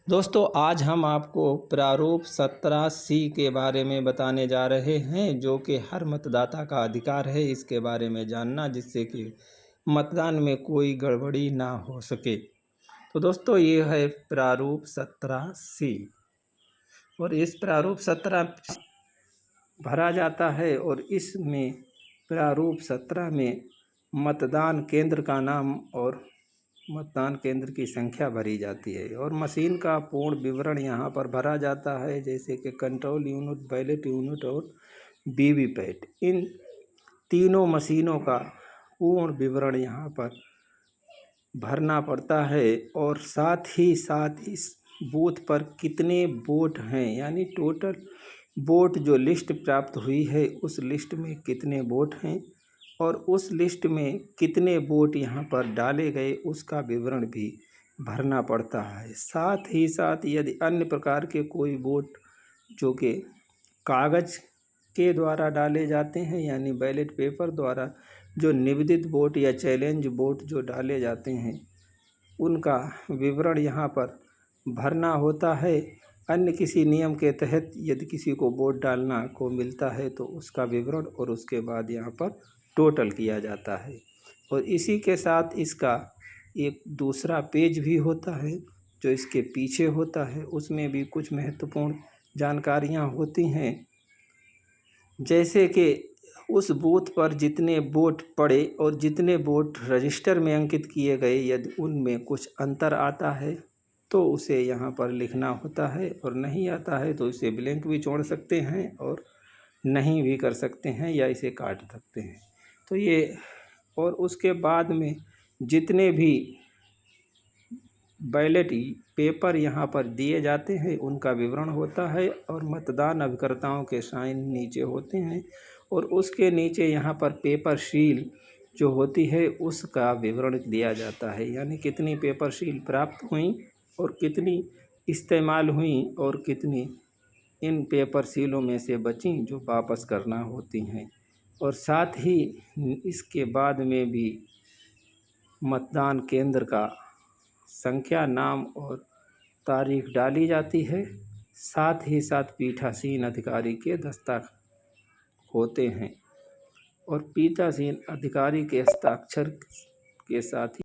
दोस्तों आज हम आपको प्रारूप 17C के बारे में बताने जा रहे हैं जो कि हर मतदाता का अधिकार है इसके बारे में जानना, जिससे कि मतदान में कोई गड़बड़ी ना हो सके। तो दोस्तों ये है प्रारूप 17C और इस प्रारूप 17 भरा जाता है और इसमें प्रारूप 17 में मतदान केंद्र का नाम और मतदान केंद्र की संख्या भरी जाती है और मशीन का पूर्ण विवरण यहाँ पर भरा जाता है, जैसे कि कंट्रोल यूनिट, बैलेट यूनिट और वीवीपैट। इन तीनों मशीनों का पूर्ण विवरण यहाँ पर भरना पड़ता है और साथ ही साथ इस बूथ पर कितने वोट हैं, यानी टोटल वोट जो लिस्ट प्राप्त हुई है उस लिस्ट में कितने वोट हैं और उस लिस्ट में कितने वोट यहाँ पर डाले गए उसका विवरण भी भरना पड़ता है। साथ ही साथ यदि अन्य प्रकार के कोई वोट जो कि कागज़ के द्वारा डाले जाते हैं, यानी बैलेट पेपर द्वारा जो निवेदित वोट या चैलेंज वोट जो डाले जाते हैं उनका विवरण यहाँ पर भरना होता है। अन्य किसी नियम के तहत यदि किसी को वोट डालना को मिलता है तो उसका विवरण और उसके बाद यहाँ पर टोटल किया जाता है। और इसी के साथ इसका एक दूसरा पेज भी होता है जो इसके पीछे होता है, उसमें भी कुछ महत्वपूर्ण जानकारियाँ होती हैं, जैसे कि उस बूथ पर जितने वोट पड़े और जितने वोट रजिस्टर में अंकित किए गए, यदि उनमें कुछ अंतर आता है तो उसे यहाँ पर लिखना होता है और नहीं आता है तो इसे ब्लैंक भी छोड़ सकते हैं और नहीं भी कर सकते हैं या इसे काट सकते हैं। तो ये और उसके बाद में जितने भी बैलेट पेपर यहाँ पर दिए जाते हैं उनका विवरण होता है और मतदान अभिकर्ताओं के साइन नीचे होते हैं और उसके नीचे यहाँ पर पेपर सील जो होती है उसका विवरण दिया जाता है, यानी कितनी पेपर सील प्राप्त हुई और कितनी इस्तेमाल हुई और कितनी इन पेपर सीलों में से बची जो वापस करना होती हैं। और साथ ही इसके बाद में भी मतदान केंद्र का संख्या, नाम और तारीख डाली जाती है। साथ ही साथ पीठासीन अधिकारी के दस्तखत होते हैं और पीठासीन अधिकारी के हस्ताक्षर के साथ ही